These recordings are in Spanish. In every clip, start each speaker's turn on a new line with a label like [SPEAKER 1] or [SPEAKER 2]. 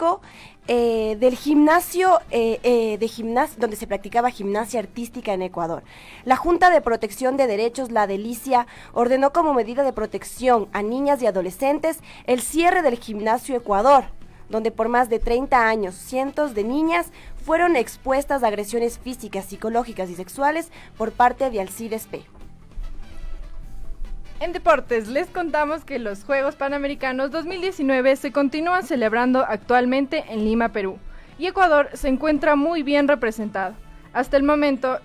[SPEAKER 1] histórico del gimnasio, donde se practicaba gimnasia artística en Ecuador. La Junta de Protección de Derechos, la Delicia, ordenó como medida de protección a niñas y adolescentes el cierre del gimnasio Ecuador, donde por más de 30 años cientos de niñas fueron expuestas a agresiones físicas, psicológicas y sexuales por parte de Alcides P.
[SPEAKER 2] En deportes, les contamos que los Juegos Panamericanos 2019 se continúan celebrando actualmente en Lima, Perú, y Ecuador se encuentra muy bien representado. Hasta el momento,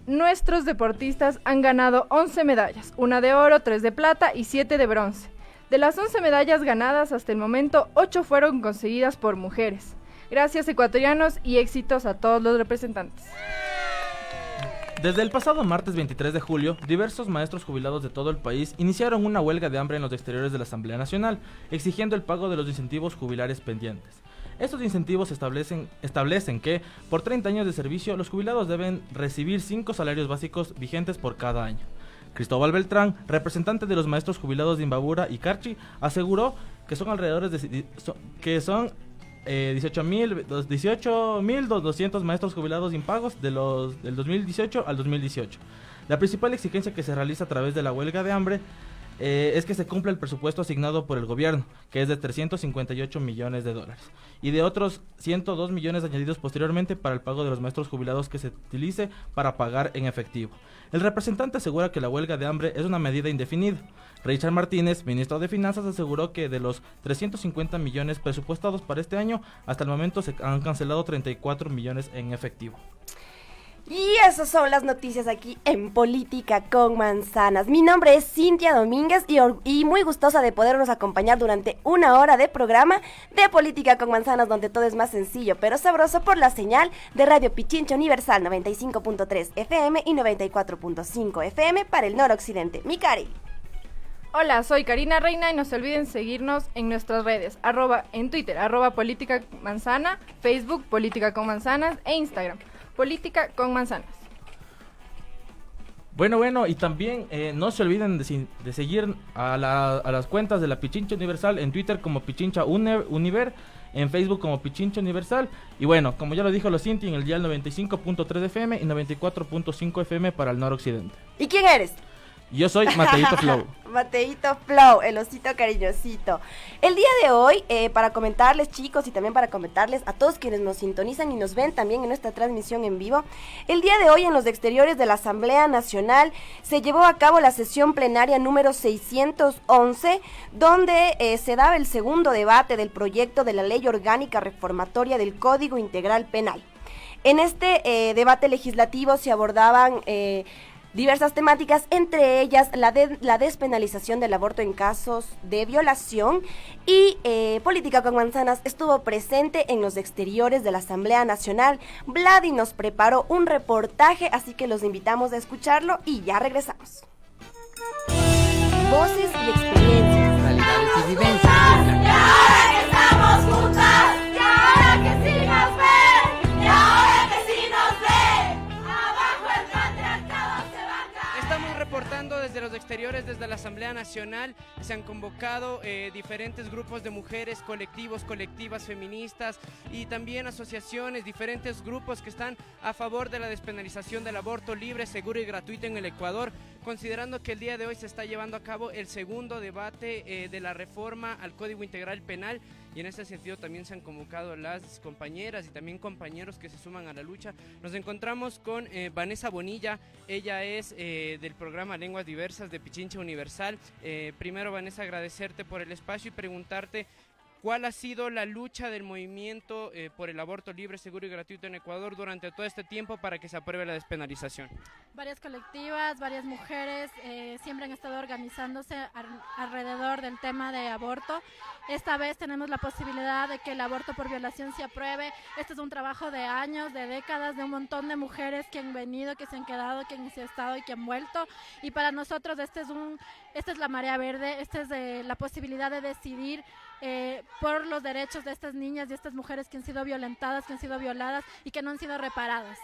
[SPEAKER 2] nuestros deportistas han ganado 11 medallas, una de oro, 3 de plata y 7 de bronce. De las 11 medallas ganadas hasta el momento, 8 fueron conseguidas por mujeres. Gracias, ecuatorianos, y éxitos a todos los representantes.
[SPEAKER 3] Desde el pasado martes 23 de julio, diversos maestros jubilados de todo el país iniciaron una huelga de hambre en los exteriores de la Asamblea Nacional, exigiendo el pago de los incentivos jubilares pendientes. Estos incentivos establecen que, por 30 años de servicio, los jubilados deben recibir 5 salarios básicos vigentes por cada año. Cristóbal Beltrán, representante de los maestros jubilados de Imbabura y Carchi, aseguró que son alrededor de 18.200 maestros jubilados impagos del 2018 al 2018. La principal exigencia que se realiza a través de la huelga de hambre es que se cumpla el presupuesto asignado por el gobierno, que es de 358 millones de dólares, y de otros 102 millones añadidos posteriormente para el pago de los maestros jubilados que se utilice para pagar en efectivo. El representante asegura que la huelga de hambre es una medida indefinida. Richard Martínez, ministro de Finanzas, aseguró que de los 350 millones presupuestados para este año, hasta el momento se han cancelado 34 millones en efectivo.
[SPEAKER 1] Y esas son las noticias aquí en Política con Manzanas. Mi nombre es Cintia Domínguez y muy gustosa de podernos acompañar durante una hora de programa de Política con Manzanas, donde todo es más sencillo pero sabroso, por la señal de Radio Pichincha Universal 95.3 FM y 94.5 FM para el noroccidente. Mi Cari.
[SPEAKER 2] Hola, soy Karina Reina y no se olviden seguirnos en nuestras redes, en Twitter, Política Manzana, Facebook, Política con Manzanas e Instagram, Política con Manzanas.
[SPEAKER 3] Bueno, y también no se olviden de seguir a las cuentas de la Pichincha Universal en Twitter como Pichincha Univer, en Facebook como Pichincha Universal, y bueno, como ya lo dijo los Cinti, en el dial 95.3 FM y 94.5 FM para el noroccidente.
[SPEAKER 1] ¿Y quién eres?
[SPEAKER 3] Yo soy Mateito Flow.
[SPEAKER 1] Mateito Flow, el osito cariñosito. El día de hoy, para comentarles, chicos, y también para comentarles a todos quienes nos sintonizan y nos ven también en nuestra transmisión en vivo, el día de hoy en los exteriores de la Asamblea Nacional se llevó a cabo la sesión plenaria número 611, donde se daba el segundo debate del proyecto de la Ley Orgánica Reformatoria del Código Integral Penal. En este debate legislativo se abordaban diversas temáticas, entre ellas la despenalización del aborto en casos de violación, y Política con Manzanas estuvo presente en los exteriores de la Asamblea Nacional. Vladi nos preparó un reportaje, así que los invitamos a escucharlo y ya regresamos. Voces y experiencias,
[SPEAKER 4] realidades y vivencias.
[SPEAKER 5] Y ahora que estamos juntas, y ahora que sí nos ven, y ahora que sí nos ven, abajo el patriarcado se va a caer.
[SPEAKER 6] Estamos reportando desde los exteriores, desde la Asamblea Nacional. Se han convocado diferentes grupos de mujeres, colectivos, colectivas feministas y también asociaciones, diferentes grupos que están a favor de la despenalización del aborto libre, seguro y gratuito en el Ecuador, considerando que el día de hoy se está llevando a cabo el segundo debate de la reforma al Código Integral Penal, y en ese sentido también se han convocado las compañeras y también compañeros que se suman a la lucha. Nos encontramos con Vanessa Bonilla, ella es del programa Lenguas Diversas de Pichincha Universal. Primero, Vanessa, agradecerte por el espacio y preguntarte ¿cuál ha sido la lucha del movimiento por el aborto libre, seguro y gratuito en Ecuador durante todo este tiempo para que se apruebe la despenalización?
[SPEAKER 7] Varias colectivas, varias mujeres siempre han estado organizándose alrededor del tema de aborto. Esta vez tenemos la posibilidad de que el aborto por violación se apruebe. Este es un trabajo de años, de décadas, de un montón de mujeres que han venido, que se han quedado, que han estado y que han vuelto. Y para nosotros esta es la marea verde, esta es la posibilidad de decidir por los derechos de estas niñas y estas mujeres que han sido violentadas, que han sido violadas y que no han sido reparadas.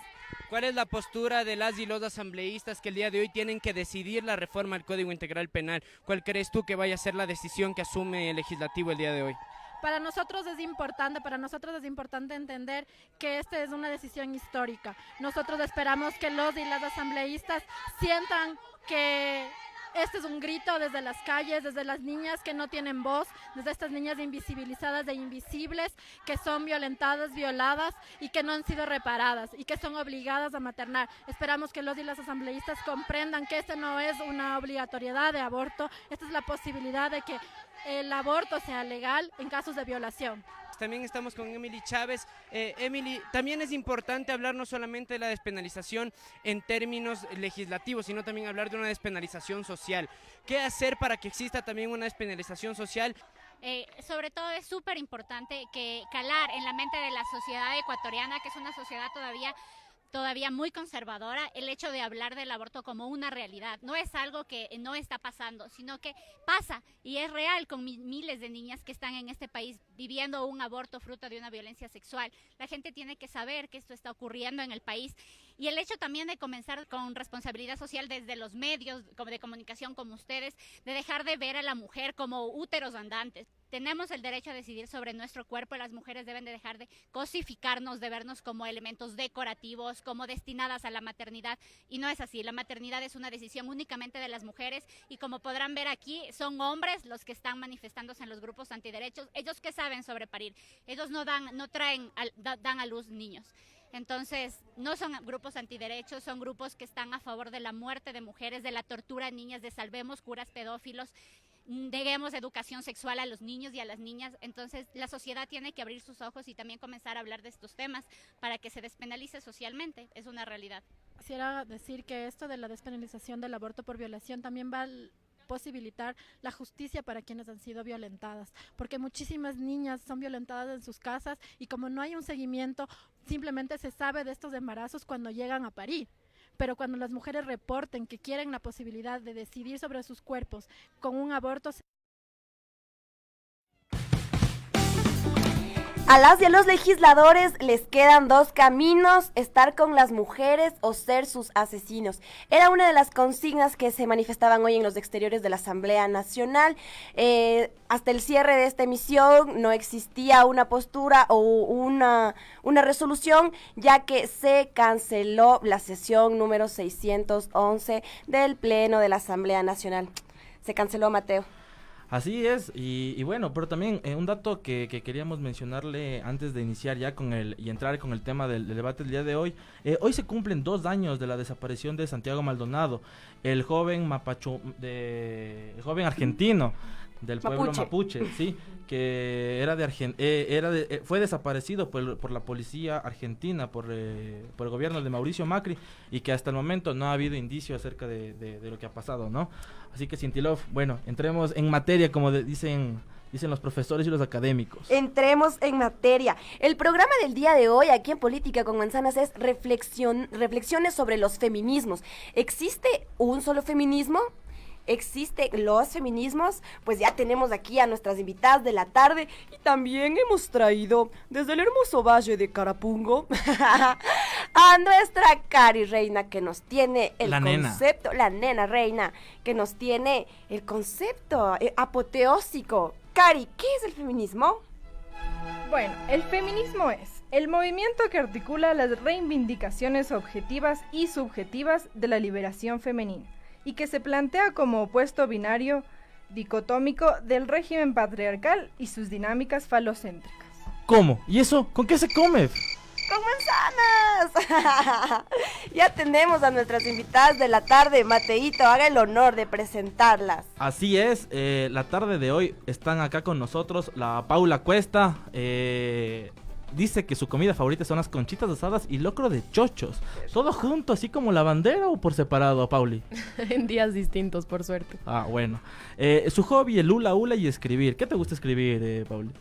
[SPEAKER 6] ¿Cuál es la postura de las y los asambleístas que el día de hoy tienen que decidir la reforma al Código Integral Penal? ¿Cuál crees tú que vaya a ser la decisión que asume el legislativo el día de hoy?
[SPEAKER 7] Para nosotros es importante entender que esta es una decisión histórica. Nosotros esperamos que los y las asambleístas sientan que este es un grito desde las calles, desde las niñas que no tienen voz, desde estas niñas invisibilizadas e invisibles, que son violentadas, violadas y que no han sido reparadas y que son obligadas a maternar. Esperamos que los y las asambleístas comprendan que esta no es una obligatoriedad de aborto, esta es la posibilidad de que el aborto sea legal en casos de violación.
[SPEAKER 6] También estamos con Emily Chávez. Emily, también es importante hablar no solamente de la despenalización en términos legislativos, sino también hablar de una despenalización social. ¿Qué hacer para que exista también una despenalización social?
[SPEAKER 4] Sobre todo es súper importante que calar en la mente de la sociedad ecuatoriana, que es una sociedad todavía muy conservadora, el hecho de hablar del aborto como una realidad. No es algo que no está pasando, sino que pasa y es real con miles de niñas que están en este país viviendo un aborto fruto de una violencia sexual. La gente tiene que saber que esto está ocurriendo en el país y el hecho también de comenzar con responsabilidad social desde los medios de comunicación como ustedes, de dejar de ver a la mujer como úteros andantes. Tenemos el derecho a decidir sobre nuestro cuerpo. Las mujeres deben de dejar de cosificarnos, de vernos como elementos decorativos, como destinadas a la maternidad. Y no es así. La maternidad es una decisión únicamente de las mujeres. Y como podrán ver aquí, son hombres los que están manifestándose en los grupos antiderechos. Ellos que saben sobre parir. Ellos dan a luz niños. Entonces, no son grupos antiderechos, son grupos que están a favor de la muerte de mujeres, de la tortura a niñas, de salvemos curas pedófilos. Demos educación sexual a los niños y a las niñas. Entonces la sociedad tiene que abrir sus ojos y también comenzar a hablar de estos temas para que se despenalice socialmente, es una realidad.
[SPEAKER 7] Quisiera decir que esto de la despenalización del aborto por violación también va a posibilitar la justicia para quienes han sido violentadas, porque muchísimas niñas son violentadas en sus casas y como no hay un seguimiento, simplemente se sabe de estos embarazos cuando llegan a parir. Pero cuando las mujeres reporten que quieren la posibilidad de decidir sobre sus cuerpos con un aborto...
[SPEAKER 1] A las y a los legisladores les quedan dos caminos: estar con las mujeres o ser sus asesinos. Era una de las consignas que se manifestaban hoy en los exteriores de la Asamblea Nacional. Hasta el cierre de esta emisión no existía una postura o una resolución, ya que se canceló la sesión número 611 del Pleno de la Asamblea Nacional. Se canceló, Mateo.
[SPEAKER 3] Así es, y bueno, pero también un dato que queríamos mencionarle antes de iniciar ya y entrar con el tema del debate del día de hoy. Hoy se cumplen 2 años de la desaparición de Santiago Maldonado, el joven argentino del pueblo mapuche, sí, que fue desaparecido por la policía argentina, por el gobierno de Mauricio Macri, y que hasta el momento no ha habido indicio acerca de lo que ha pasado, ¿no? Así que, Cintilov, bueno, entremos en materia, como dicen los profesores y los académicos.
[SPEAKER 1] Entremos en materia. El programa del día de hoy aquí en Política con Manzanas es reflexiones sobre los feminismos. ¿Existe un solo feminismo? ¿Existen los feminismos? Pues ya tenemos aquí a nuestras invitadas de la tarde y también hemos traído desde el hermoso valle de Carapungo a nuestra Cari Reina, que nos tiene el concepto, la nena Reina, que nos tiene el concepto apoteósico. Cari, ¿qué es el feminismo?
[SPEAKER 2] Bueno, el feminismo es el movimiento que articula las reivindicaciones objetivas y subjetivas de la liberación femenina, y que se plantea como opuesto binario dicotómico del régimen patriarcal y sus dinámicas falocéntricas.
[SPEAKER 3] ¿Cómo? ¿Y eso? ¿Con qué se come?
[SPEAKER 1] ¡Con manzanas! Ya tenemos a nuestras invitadas de la tarde. Mateito, haga el honor de presentarlas.
[SPEAKER 3] Así es, la tarde de hoy están acá con nosotros la Paula Cuesta. Dice que su comida favorita son las conchitas asadas y locro de chochos. ¿Todo junto, así como la bandera, o por separado, Pauli?
[SPEAKER 8] En días distintos, por suerte.
[SPEAKER 3] Ah, bueno. Su hobby, el hula hula y escribir. ¿Qué te gusta escribir, Pauli?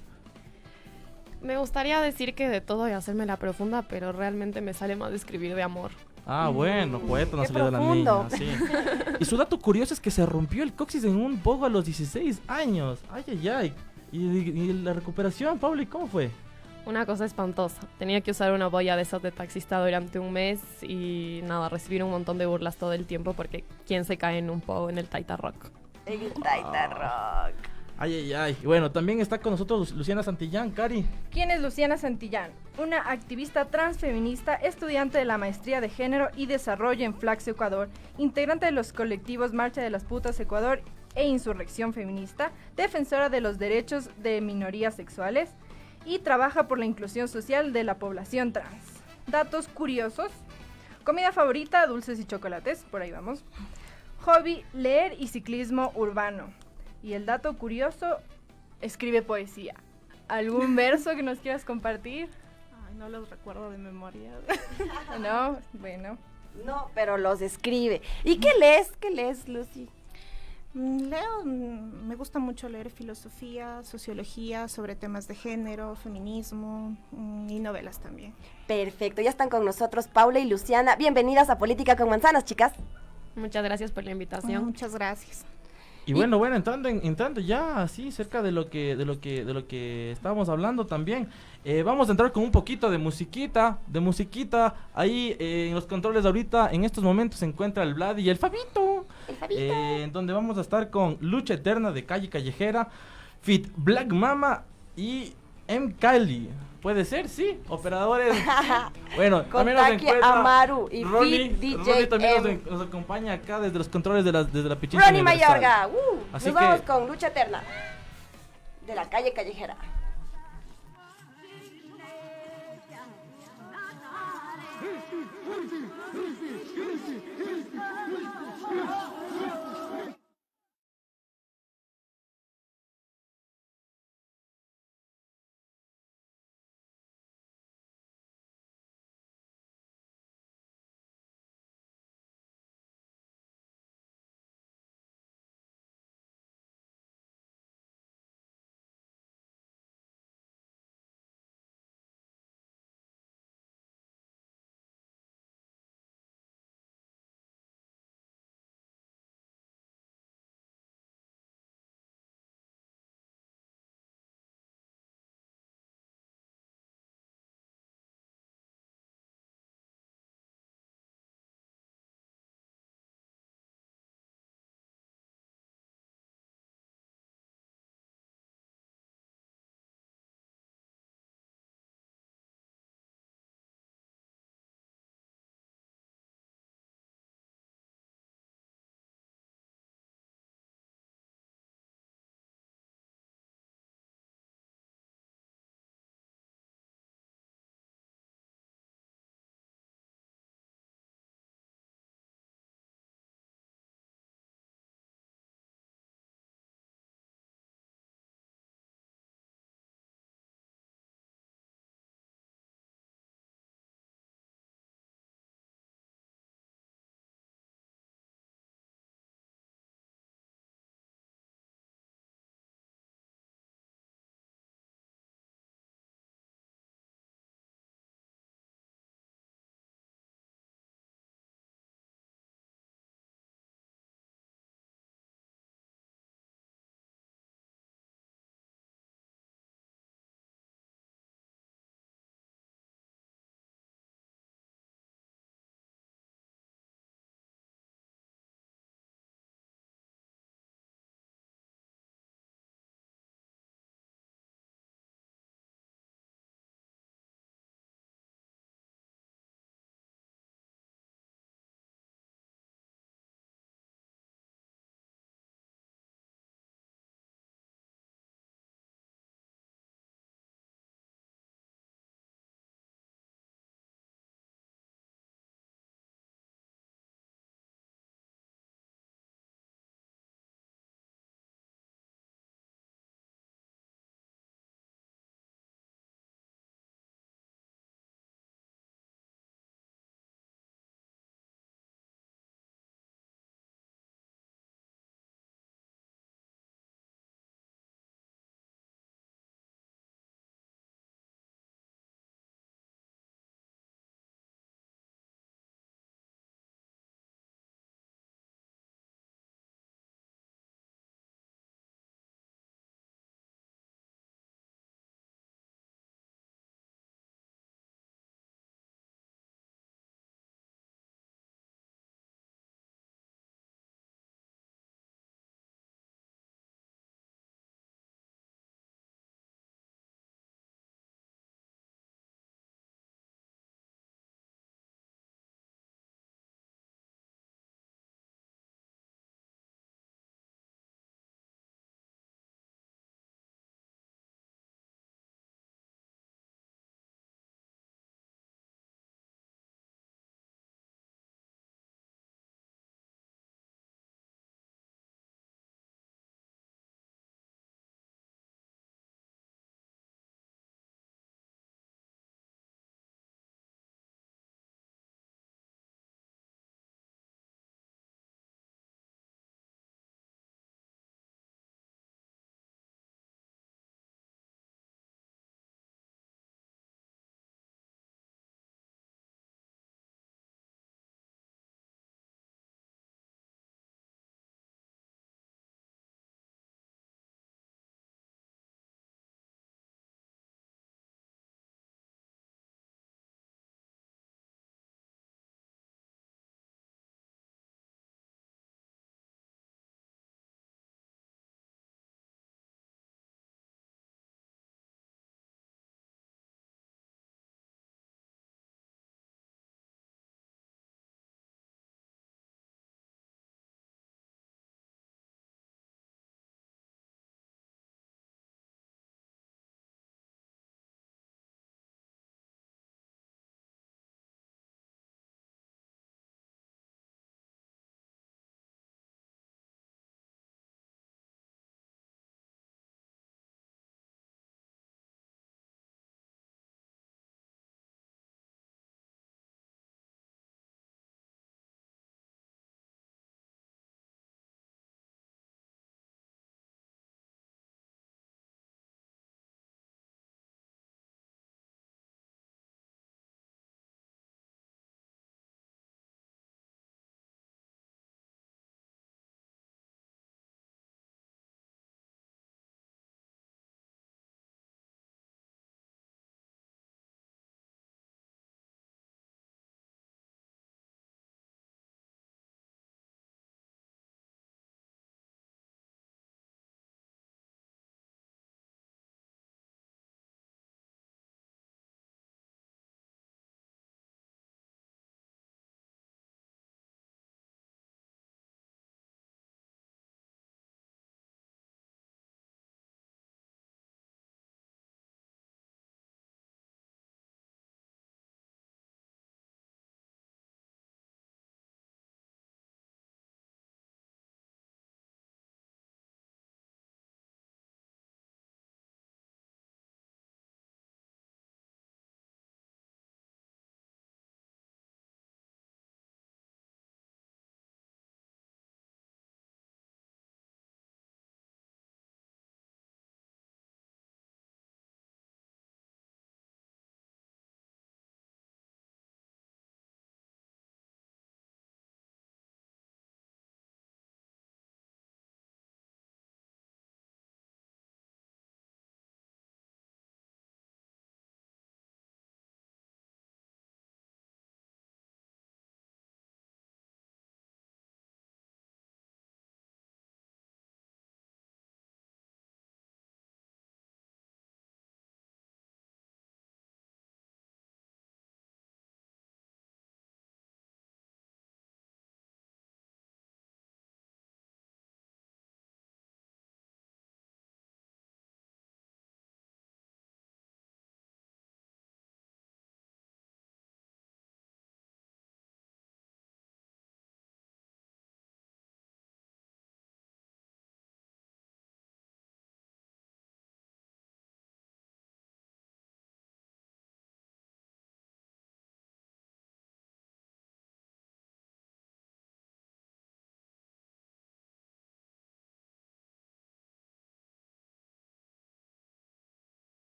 [SPEAKER 8] Me gustaría decir que de todo y hacerme la profunda, pero realmente me sale más de escribir de amor.
[SPEAKER 3] Ah, bueno, poeta no
[SPEAKER 1] qué
[SPEAKER 3] salió
[SPEAKER 1] profundo.
[SPEAKER 3] de la niña, sí. Y su dato curioso es que se rompió el coxis en un pogo a los 16 años. Ay, ay, ay. ¿Y la recuperación, Pauli, cómo fue?
[SPEAKER 8] Una cosa espantosa. Tenía que usar una boya de esas de taxista durante un mes y nada, recibir un montón de burlas todo el tiempo porque ¿quién se cae en un pogo en el Taita Rock?
[SPEAKER 1] En el Taita Rock.
[SPEAKER 3] Ay, ay, ay. Bueno, también está con nosotros Luciana Santillán, Cari.
[SPEAKER 2] ¿Quién es Luciana Santillán? Una activista transfeminista, estudiante de la Maestría de Género y Desarrollo en Flaxo, Ecuador, integrante de los colectivos Marcha de las Putas Ecuador e Insurrección Feminista, defensora de los derechos de minorías sexuales y trabaja por la inclusión social de la población trans. Datos curiosos. Comida favorita, dulces y chocolates, por ahí vamos. Hobby, leer y ciclismo urbano. Y el dato curioso, escribe poesía. ¿Algún verso que nos quieras compartir?
[SPEAKER 9] Ay, no los recuerdo de memoria.
[SPEAKER 2] No, bueno.
[SPEAKER 1] No, pero los escribe. ¿Y qué lees? ¿Qué lees, Lucy?
[SPEAKER 9] Leo, me gusta mucho leer filosofía, sociología, sobre temas de género, feminismo y novelas también.
[SPEAKER 1] Perfecto, ya están con nosotros Paula y Luciana. Bienvenidas a Política con Manzanas, chicas.
[SPEAKER 8] Muchas gracias por la invitación.
[SPEAKER 9] Muchas gracias.
[SPEAKER 3] Y bueno, entrando ya así cerca de lo que estábamos hablando también, vamos a entrar con un poquito de musiquita, ahí en los controles ahorita, en estos momentos se encuentra el Vlad y el Fabito, en donde vamos a estar con Lucha Eterna de Calle Callejera, Fit Black Mama y M. Kylie. Puede ser, sí, operadores. Bueno, también nos
[SPEAKER 1] Taki
[SPEAKER 3] encuentra
[SPEAKER 1] Amaru y
[SPEAKER 3] Ronnie,
[SPEAKER 1] Fit DJ
[SPEAKER 3] Ronnie también
[SPEAKER 1] M.
[SPEAKER 3] nos acompaña acá desde los controles desde la Pichincha
[SPEAKER 1] Ronnie
[SPEAKER 3] Universal.
[SPEAKER 1] Mayorga.
[SPEAKER 3] Así
[SPEAKER 1] Nos vamos
[SPEAKER 3] que-
[SPEAKER 1] con Lucha Eterna de la Calle Callejera.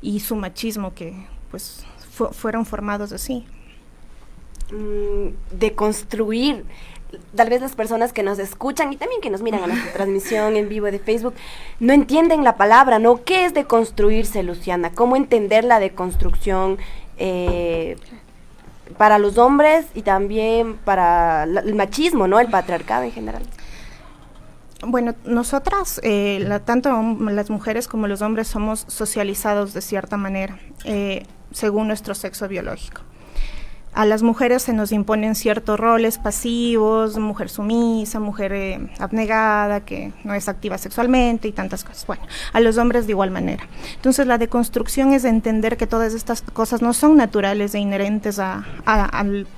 [SPEAKER 9] y su machismo que pues fueron formados así.
[SPEAKER 1] De construir, tal vez las personas que nos escuchan y también que nos miran a nuestra transmisión en vivo de Facebook no entienden la palabra, ¿no? ¿Qué es deconstruirse, Luciana? ¿Cómo entender la deconstrucción para los hombres y también para el machismo, ¿no? El patriarcado en general.
[SPEAKER 9] Bueno, nosotras, tanto las mujeres como los hombres, somos socializados de cierta manera, según nuestro sexo biológico. A las mujeres se nos imponen ciertos roles pasivos, mujer sumisa, mujer abnegada, que no es activa sexualmente y tantas cosas. Bueno, a los hombres de igual manera. Entonces la deconstrucción es entender que todas estas cosas no son naturales e inherentes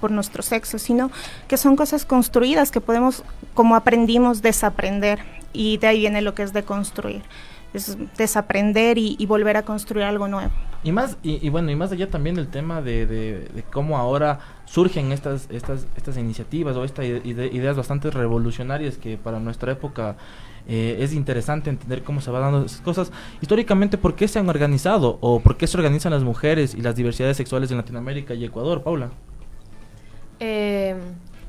[SPEAKER 9] por nuestro sexo, sino que son cosas construidas que podemos, como aprendimos, desaprender. Y de ahí viene lo que es deconstruir. Es desaprender y volver a construir algo nuevo.
[SPEAKER 3] Y más allá también del tema de cómo ahora surgen estas iniciativas o estas ideas bastante revolucionarias que para nuestra época es interesante entender cómo se van dando esas cosas. Históricamente, ¿por qué se han organizado o por qué se organizan las mujeres y las diversidades sexuales en Latinoamérica y Ecuador, Paula?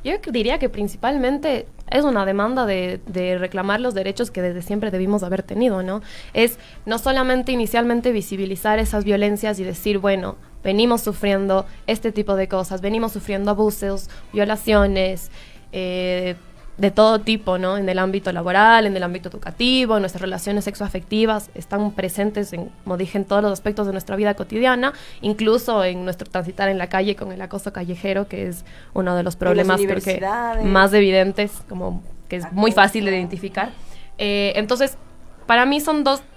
[SPEAKER 8] Yo diría que principalmente es una demanda de reclamar los derechos que desde siempre debimos haber tenido, ¿no? Es no solamente inicialmente visibilizar esas violencias y decir, bueno, venimos sufriendo este tipo de cosas, venimos sufriendo abusos, violaciones, de todo tipo, ¿no? En el ámbito laboral, en el ámbito educativo, nuestras relaciones sexoafectivas están presentes, como dije, en todos los aspectos de nuestra vida cotidiana, incluso en nuestro transitar en la calle con el acoso callejero, que es uno de los problemas creo que más evidentes, como que es muy fácil de identificar. Entonces, para mí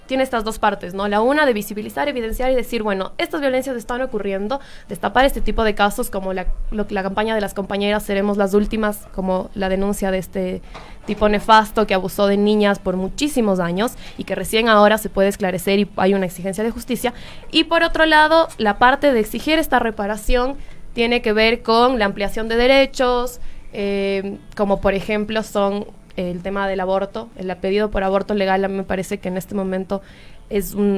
[SPEAKER 8] tiene estas dos partes, ¿no? La una de visibilizar, evidenciar y decir, bueno, estas violencias están ocurriendo, destapar este tipo de casos como la campaña de las compañeras Seremos las Últimas, como la denuncia de este tipo nefasto que abusó de niñas por muchísimos años y que recién ahora se puede esclarecer y hay una exigencia de justicia. Y por otro lado, la parte de exigir esta reparación tiene que ver con la ampliación de derechos, como por ejemplo son el tema del aborto. El pedido por aborto legal a mí me parece que en este momento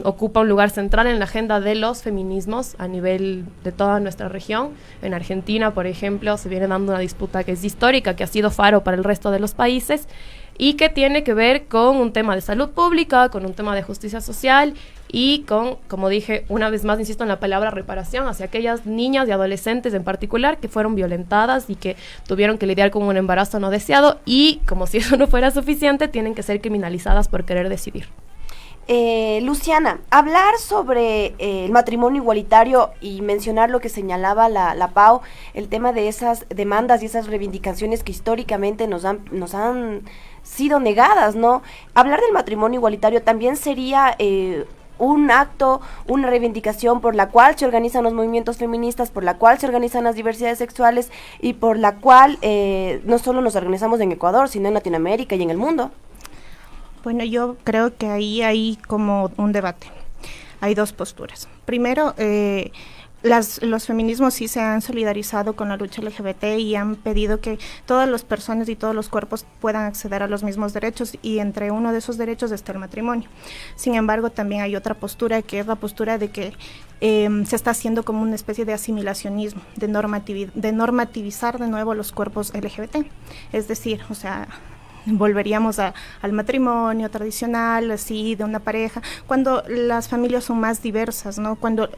[SPEAKER 8] ocupa un lugar central en la agenda de los feminismos a nivel de toda nuestra región. En Argentina, por ejemplo, se viene dando una disputa que es histórica, que ha sido faro para el resto de los países y que tiene que ver con un tema de salud pública, con un tema de justicia social y con, como dije, una vez más insisto en la palabra reparación hacia aquellas niñas y adolescentes en particular que fueron violentadas y que tuvieron que lidiar con un embarazo no deseado y, como si eso no fuera suficiente, tienen que ser criminalizadas por querer decidir.
[SPEAKER 1] Luciana, hablar sobre el matrimonio igualitario y mencionar lo que señalaba la Pau, el tema de esas demandas y esas reivindicaciones que históricamente nos han sido negadas, ¿no? Hablar del matrimonio igualitario también sería un acto, una reivindicación por la cual se organizan los movimientos feministas, por la cual se organizan las diversidades sexuales y por la cual no solo nos organizamos en Ecuador, sino en Latinoamérica y en el mundo.
[SPEAKER 9] Bueno, yo creo que ahí hay como un debate. Hay dos posturas. Primero, los feminismos sí se han solidarizado con la lucha LGBT y han pedido que todas las personas y todos los cuerpos puedan acceder a los mismos derechos y entre uno de esos derechos está el matrimonio. Sin embargo, también hay otra postura que es la postura de que se está haciendo como una especie de asimilacionismo, de normativizar de nuevo los cuerpos LGBT. Es decir, o sea, volveríamos al matrimonio tradicional, así, de una pareja, cuando las familias son más diversas, ¿no? Cuando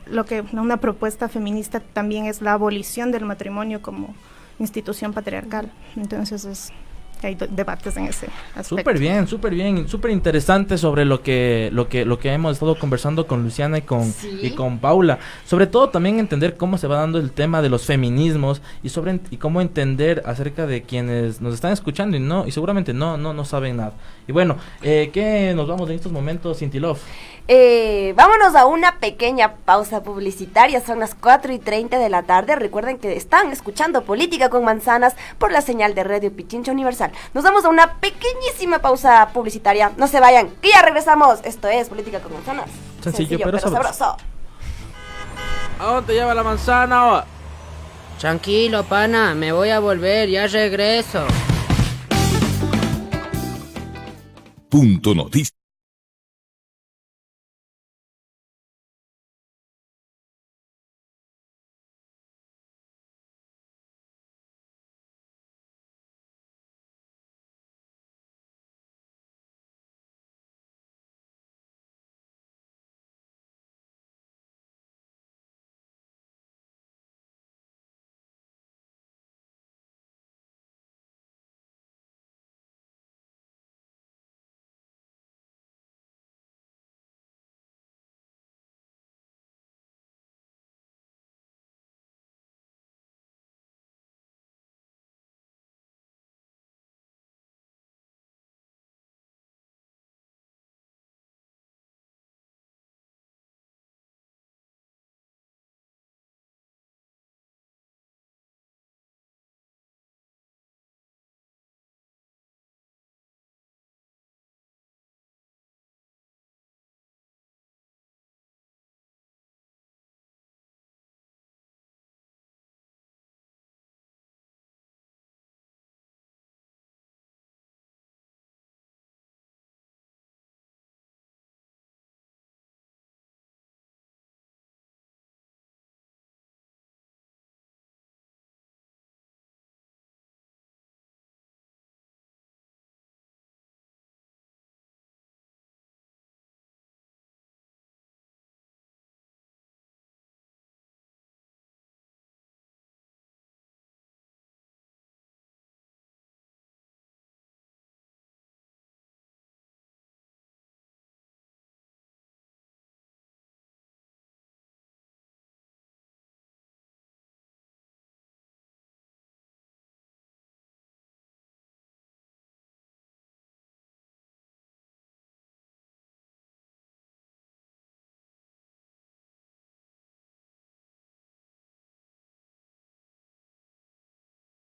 [SPEAKER 9] una propuesta feminista también es la abolición del matrimonio como institución patriarcal. Entonces hay debates en ese aspecto.
[SPEAKER 3] Súper bien, súper interesante sobre lo que hemos estado conversando con Luciana y con Paula. Sobre todo también entender cómo se va dando el tema de los feminismos y cómo entender acerca de quienes nos están escuchando y seguramente no saben nada. Y bueno, ¿qué nos vamos en estos momentos, Cinti Love?
[SPEAKER 1] Vámonos a una pequeña pausa publicitaria, son las 4:30 de la tarde. Recuerden que están escuchando Política con Manzanas por la señal de Radio Pichincha Universal. Nos vamos a una pequeñísima pausa publicitaria, no se vayan, que ya regresamos. Esto es Política con Manzanas.
[SPEAKER 3] Sencillo pero sabroso.
[SPEAKER 10] ¿A dónde lleva la manzana?
[SPEAKER 11] Tranquilo, pana, me voy a volver, ya regreso.
[SPEAKER 12] Punto Noticias.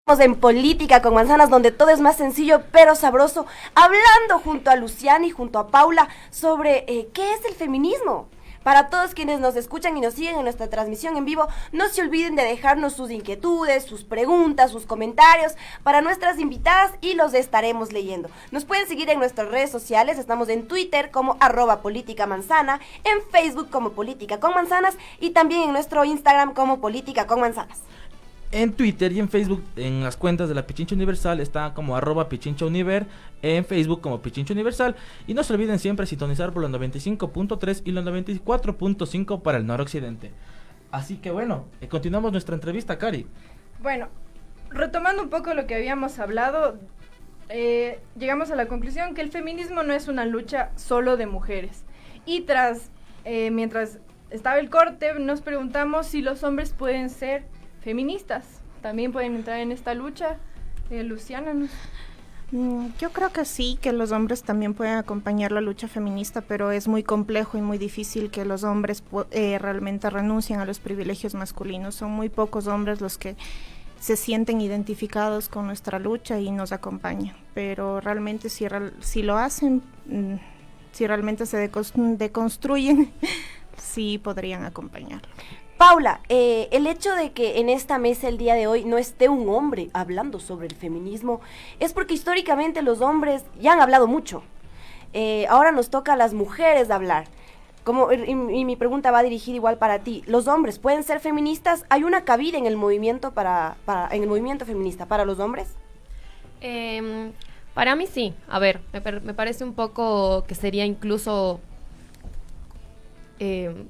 [SPEAKER 1] Estamos en Política con Manzanas, donde todo es más sencillo pero sabroso, hablando junto a Luciana y junto a Paula sobre qué es el feminismo. Para todos quienes nos escuchan y nos siguen en nuestra transmisión en vivo, no se olviden de dejarnos sus inquietudes, sus preguntas, sus comentarios para nuestras invitadas y los estaremos leyendo. Nos pueden seguir en nuestras redes sociales, estamos en Twitter como @políticamanzana, en Facebook como Política con Manzanas y también en nuestro Instagram como Política con Manzanas.
[SPEAKER 3] En Twitter y en Facebook, en las cuentas de la Pichincha Universal, está como @PichinchaUniver, en Facebook como Pichincha Universal. Y no se olviden siempre sintonizar por los 95.3 y los 94.5 para el noroccidente. Así que bueno, continuamos nuestra entrevista, Cari.
[SPEAKER 2] Bueno, retomando un poco lo que habíamos hablado, llegamos a la conclusión que el feminismo no es una lucha solo de mujeres. Y mientras estaba el corte, nos preguntamos si los hombres pueden ser feministas, también pueden entrar en esta lucha. Luciana, ¿no?
[SPEAKER 9] Yo creo que sí, que los hombres también pueden acompañar la lucha feminista, pero es muy complejo y muy difícil que los hombres realmente renuncien a los privilegios masculinos. Son muy pocos hombres los que se sienten identificados con nuestra lucha y nos acompañan, pero realmente si lo hacen, si realmente se deconstruyen, sí podrían acompañarlo.
[SPEAKER 1] Paula, el hecho de que en esta mesa el día de hoy no esté un hombre hablando sobre el feminismo es porque históricamente los hombres ya han hablado mucho. Ahora nos toca a las mujeres hablar. Y mi pregunta va dirigida igual para ti. ¿Los hombres pueden ser feministas? ¿Hay una cabida en el movimiento en el movimiento feminista para los hombres?
[SPEAKER 8] Para mí sí. A ver, me parece un poco que sería incluso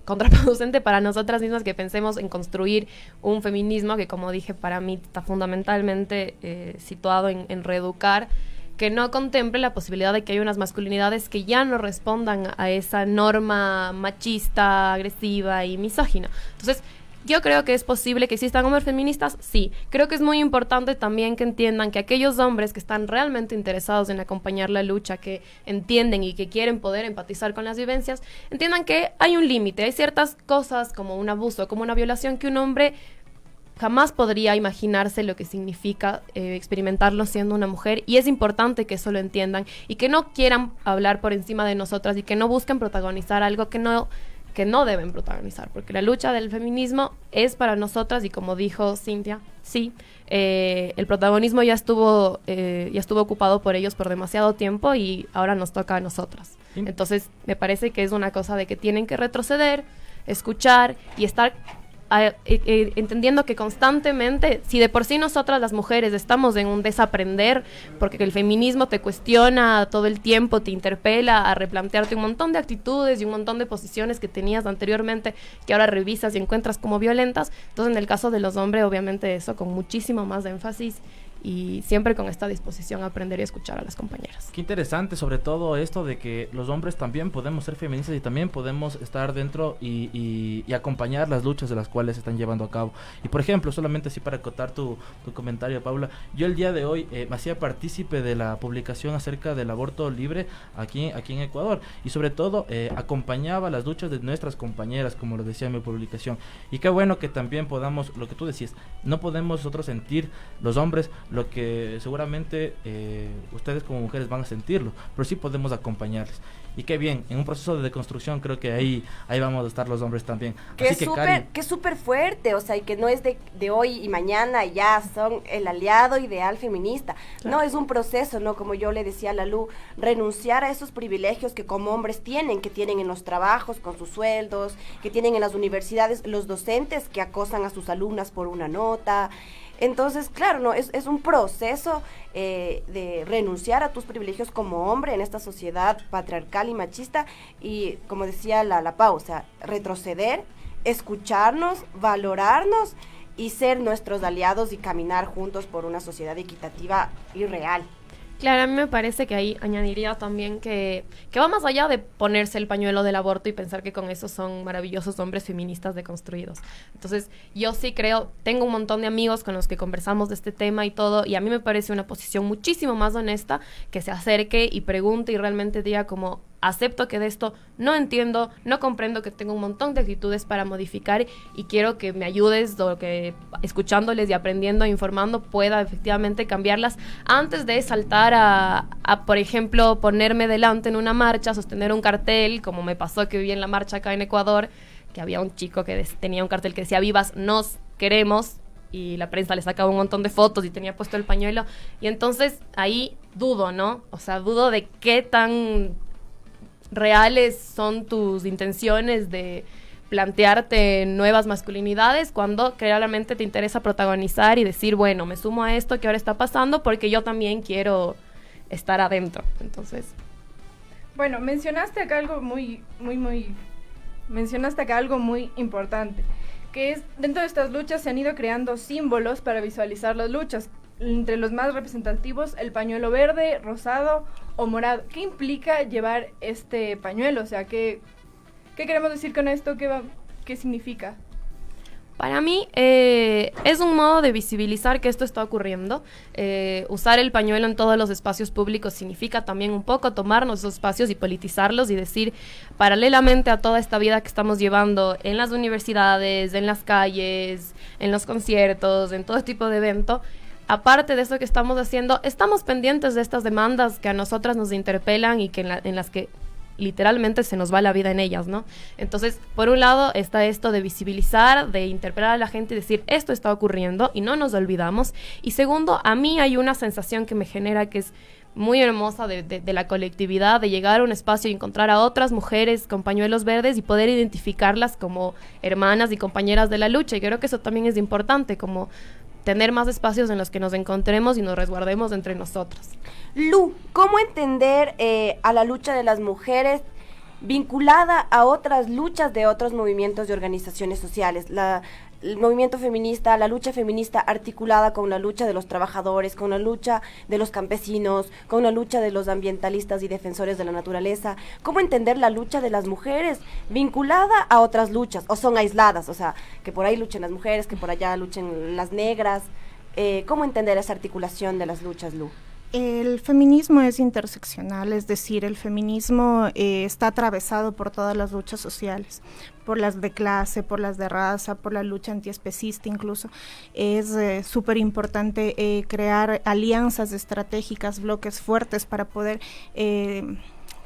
[SPEAKER 8] contraproducente para nosotras mismas que pensemos en construir un feminismo que, como dije, para mí está fundamentalmente situado en reeducar, que no contemple la posibilidad de que haya unas masculinidades que ya no respondan a esa norma machista, agresiva y misógina. Entonces, yo creo que es posible que existan hombres feministas, sí. Creo que es muy importante también que entiendan que aquellos hombres que están realmente interesados en acompañar la lucha, que entienden y que quieren poder empatizar con las vivencias, entiendan que hay un límite, hay ciertas cosas como un abuso, como una violación que un hombre jamás podría imaginarse lo que significa experimentarlo siendo una mujer, y es importante que eso lo entiendan y que no quieran hablar por encima de nosotras y que no busquen protagonizar algo que no deben protagonizar, porque la lucha del feminismo es para nosotras y, como dijo Cintia, sí, el protagonismo ya estuvo ocupado por ellos por demasiado tiempo y ahora nos toca a nosotras. Entonces me parece que es una cosa de que tienen que retroceder, escuchar y estar entendiendo que constantemente, si de por sí nosotras las mujeres estamos en un desaprender, porque el feminismo te cuestiona todo el tiempo, te interpela a replantearte un montón de actitudes y un montón de posiciones que tenías anteriormente, que ahora revisas y encuentras como violentas. Entonces, en el caso de los hombres, obviamente eso con muchísimo más énfasis y siempre con esta disposición a aprender y escuchar a las compañeras.
[SPEAKER 3] Qué interesante, sobre todo esto de que los hombres también podemos ser feministas y también podemos estar dentro y acompañar las luchas de las cuales se están llevando a cabo. Y por ejemplo, solamente así para acotar tu comentario, Paula, yo el día de hoy me hacía partícipe de la publicación acerca del aborto libre aquí en Ecuador, y sobre todo acompañaba las luchas de nuestras compañeras, como lo decía en mi publicación. Y qué bueno que también podamos, lo que tú decías, no podemos nosotros sentir, los hombres, lo que seguramente ustedes como mujeres van a sentirlo, pero sí podemos acompañarles. Y qué bien, en un proceso de deconstrucción creo que ahí vamos a estar los hombres también.
[SPEAKER 1] Que es súper fuerte, o sea, y que no es de hoy y mañana ya son el aliado ideal feminista. Claro. No, es un proceso, ¿no? Como yo le decía a Lalu, renunciar a esos privilegios que como hombres tienen, que tienen en los trabajos con sus sueldos, que tienen en las universidades los docentes que acosan a sus alumnas por una nota. Entonces, claro, no es un proceso de renunciar a tus privilegios como hombre en esta sociedad patriarcal y machista, y como decía la Pau, o sea, retroceder, escucharnos, valorarnos y ser nuestros aliados y caminar juntos por una sociedad equitativa y real.
[SPEAKER 8] Claro, a mí me parece que ahí añadiría también que va más allá de ponerse el pañuelo del aborto y pensar que con eso son maravillosos hombres feministas deconstruidos. Entonces, yo sí creo, tengo un montón de amigos con los que conversamos de este tema y todo, y a mí me parece una posición muchísimo más honesta que se acerque y pregunte y realmente diga como, acepto que de esto no entiendo, no comprendo, que tengo un montón de actitudes para modificar y quiero que me ayudes o que escuchándoles y aprendiendo e informando pueda efectivamente cambiarlas antes de saltar a, por ejemplo, ponerme delante en una marcha, sostener un cartel, como me pasó que viví en la marcha acá en Ecuador, que había un chico que tenía un cartel que decía "Vivas nos queremos", y la prensa le sacaba un montón de fotos y tenía puesto el pañuelo, y entonces ahí dudo, ¿no? O sea, dudo de qué tan reales son tus intenciones de plantearte nuevas masculinidades cuando claramente te interesa protagonizar y decir, bueno, me sumo a esto que ahora está pasando porque yo también quiero estar adentro. Entonces,
[SPEAKER 2] bueno, mencionaste acá algo muy importante, que es, dentro de estas luchas se han ido creando símbolos para visualizar las luchas. Entre los más representativos, el pañuelo verde, rosado o morado. ¿Qué implica llevar este pañuelo? O sea, ¿qué queremos decir con esto? ¿Qué significa?
[SPEAKER 8] para mí es un modo de visibilizar que esto está ocurriendo. Usar el pañuelo en todos los espacios públicos significa también un poco tomarnos esos espacios y politizarlos y decir, paralelamente a toda esta vida que estamos llevando en las universidades, en las calles, en los conciertos, en todo tipo de evento, aparte de eso que estamos haciendo, estamos pendientes de estas demandas que a nosotras nos interpelan y que en las que literalmente se nos va la vida en ellas, ¿no? Entonces, por un lado está esto de visibilizar, de interpelar a la gente y decir, esto está ocurriendo y no nos olvidamos. Y segundo, a mí hay una sensación que me genera que es muy hermosa de la colectividad, de llegar a un espacio y encontrar a otras mujeres con pañuelos verdes y poder identificarlas como hermanas y compañeras de la lucha. Y creo que eso también es importante, como tener más espacios en los que nos encontremos y nos resguardemos entre nosotros.
[SPEAKER 1] Lu, ¿cómo entender a la lucha de las mujeres vinculada a otras luchas de otros movimientos y organizaciones sociales? El movimiento feminista, la lucha feminista articulada con la lucha de los trabajadores, con la lucha de los campesinos, con la lucha de los ambientalistas y defensores de la naturaleza. ¿Cómo entender la lucha de las mujeres vinculada a otras luchas? ¿O son aisladas? O sea, que por ahí luchen las mujeres, que por allá luchen las negras. ¿Cómo entender esa articulación de las luchas, Lu?
[SPEAKER 9] El feminismo es interseccional, es decir, el feminismo está atravesado por todas las luchas sociales, por las de clase, por las de raza, por la lucha antiespecista incluso. Es súper importante crear alianzas estratégicas, bloques fuertes para poder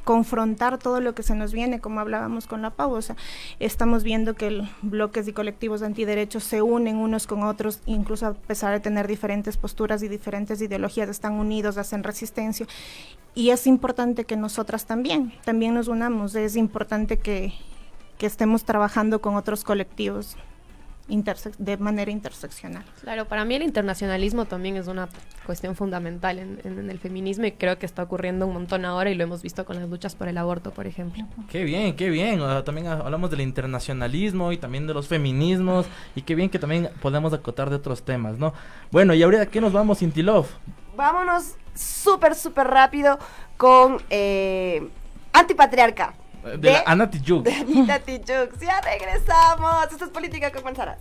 [SPEAKER 9] confrontar todo lo que se nos viene, como hablábamos con la Pau. O sea, estamos viendo que bloques y colectivos antiderechos se unen unos con otros, incluso a pesar de tener diferentes posturas y diferentes ideologías, están unidos, hacen resistencia, y es importante que nosotras también nos unamos. Es importante que estemos trabajando con otros colectivos de manera interseccional.
[SPEAKER 8] Claro, para mí el internacionalismo también es una cuestión fundamental en el feminismo y creo que está ocurriendo un montón ahora y lo hemos visto con las luchas por el aborto, por ejemplo.
[SPEAKER 3] Qué bien, qué bien. También hablamos del internacionalismo y también de los feminismos y qué bien que también podemos acotar de otros temas, ¿no? Bueno, y ahorita, ¿qué nos vamos, Intilov?
[SPEAKER 1] Vámonos súper rápido con Antipatriarca.
[SPEAKER 3] De la Ana Tijoux.
[SPEAKER 1] De Anita Tijoux. Ya regresamos. Esto es Política con Manzanas.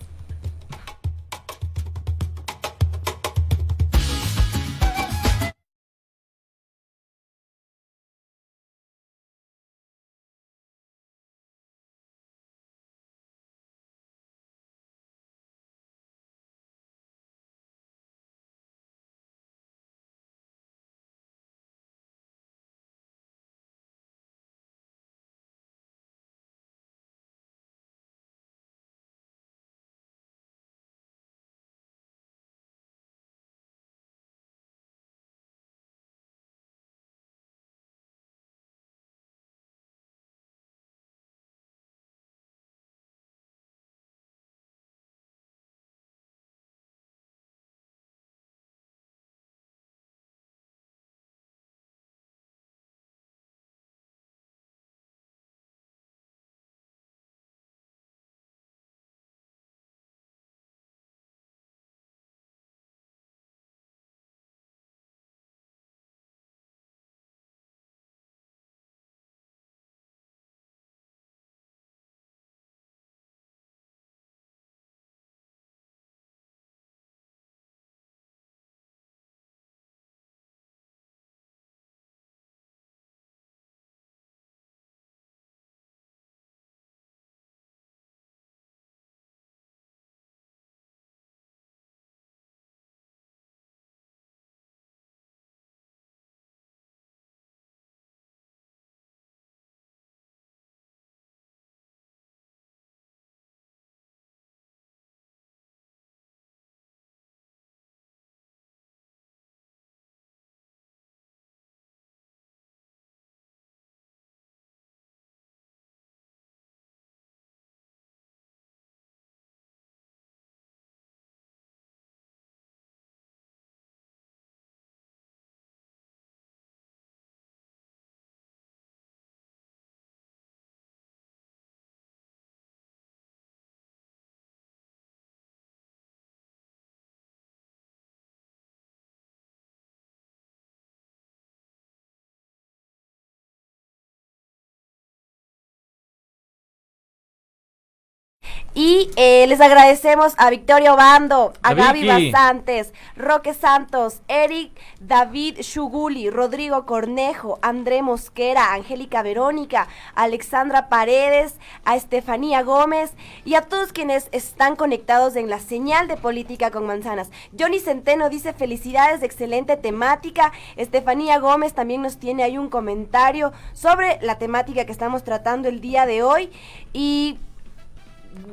[SPEAKER 1] Y les agradecemos a Victoria Obando, a Gaby
[SPEAKER 3] Vicky
[SPEAKER 1] Basantes, Roque Santos, Eric David Shuguli, Rodrigo Cornejo, André Mosquera, Angélica Verónica, Alexandra Paredes, a Estefanía Gómez y a todos quienes están conectados en la señal de Política con Manzanas. Johnny Centeno dice felicidades, excelente temática. Estefanía Gómez también nos tiene ahí un comentario sobre la temática que estamos tratando el día de hoy y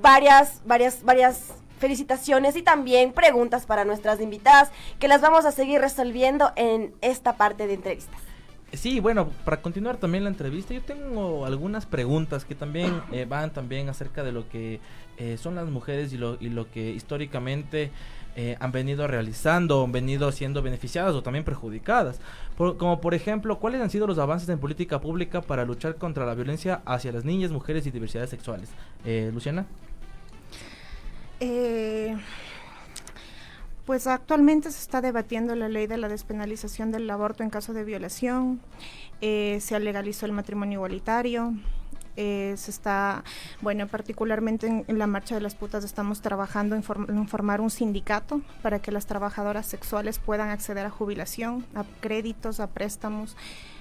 [SPEAKER 1] varias felicitaciones y también preguntas para nuestras invitadas que las vamos a seguir resolviendo en esta parte de entrevistas.
[SPEAKER 3] Sí, bueno, para continuar también la entrevista, yo tengo algunas preguntas que también van también acerca de lo que son las mujeres y lo que históricamente han venido realizando, han venido siendo beneficiadas o también perjudicadas. Como por ejemplo, ¿cuáles han sido los avances en política pública para luchar contra la violencia hacia las niñas, mujeres y diversidades sexuales? Luciana.
[SPEAKER 9] Pues actualmente se está debatiendo la ley de la despenalización del aborto en caso de violación, se legalizó el matrimonio igualitario, se está, bueno, particularmente en la Marcha de las Putas estamos trabajando en formar un sindicato para que las trabajadoras sexuales puedan acceder a jubilación, a créditos, a préstamos.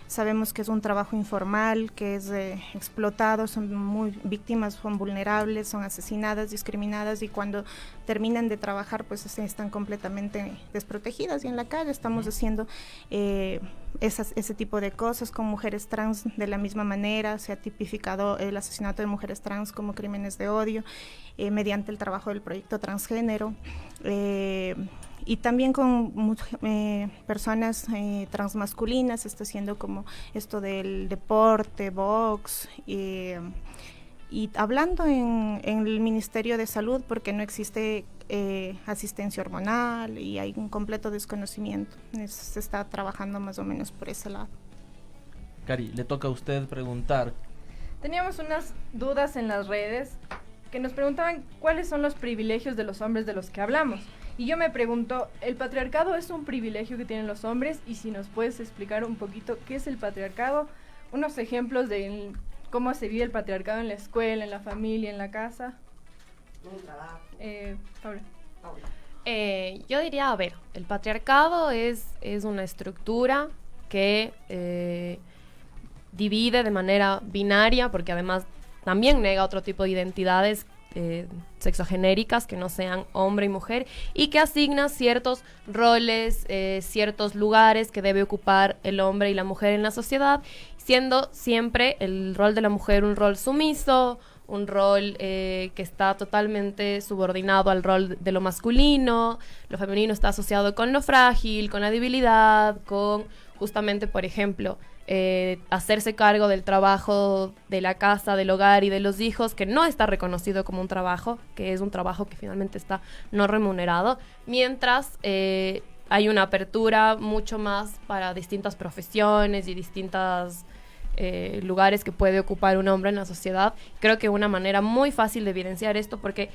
[SPEAKER 9] Sabemos que es un trabajo informal, que es explotado, son muy víctimas, son vulnerables, son asesinadas, discriminadas y cuando terminan de trabajar pues están completamente desprotegidas y en la calle estamos haciendo ese tipo de cosas con mujeres trans de la misma manera. Se ha tipificado el asesinato de mujeres trans como crímenes de odio mediante el trabajo del proyecto transgénero. Y también con personas transmasculinas se está haciendo como esto del deporte, box, y hablando en el Ministerio de Salud porque no existe asistencia hormonal y hay un completo desconocimiento. Se está trabajando más o menos por ese lado.
[SPEAKER 3] Cari, le toca a usted preguntar.
[SPEAKER 2] Teníamos unas dudas en las redes que nos preguntaban cuáles son los privilegios de los hombres de los que hablamos. Y yo me pregunto, ¿el patriarcado es un privilegio que tienen los hombres? Y si nos puedes explicar un poquito qué es el patriarcado, unos ejemplos de cómo se vive el patriarcado en la escuela, en la familia, en la casa. Paula.
[SPEAKER 8] Yo diría, a ver, el patriarcado es una estructura que divide de manera binaria, porque además también nega otro tipo de identidades sexogenéricas que no sean hombre y mujer y que asigna ciertos roles, ciertos lugares que debe ocupar el hombre y la mujer en la sociedad, siendo siempre el rol de la mujer un rol sumiso, un rol que está totalmente subordinado al rol de lo masculino. Lo femenino está asociado con lo frágil, con la debilidad, con justamente, por ejemplo, hacerse cargo del trabajo de la casa, del hogar y de los hijos, que no está reconocido como un trabajo, que es un trabajo que finalmente está no remunerado, mientras hay una apertura mucho más para distintas profesiones y distintas lugares que puede ocupar un hombre en la sociedad. Creo que una manera muy fácil de evidenciar esto, porque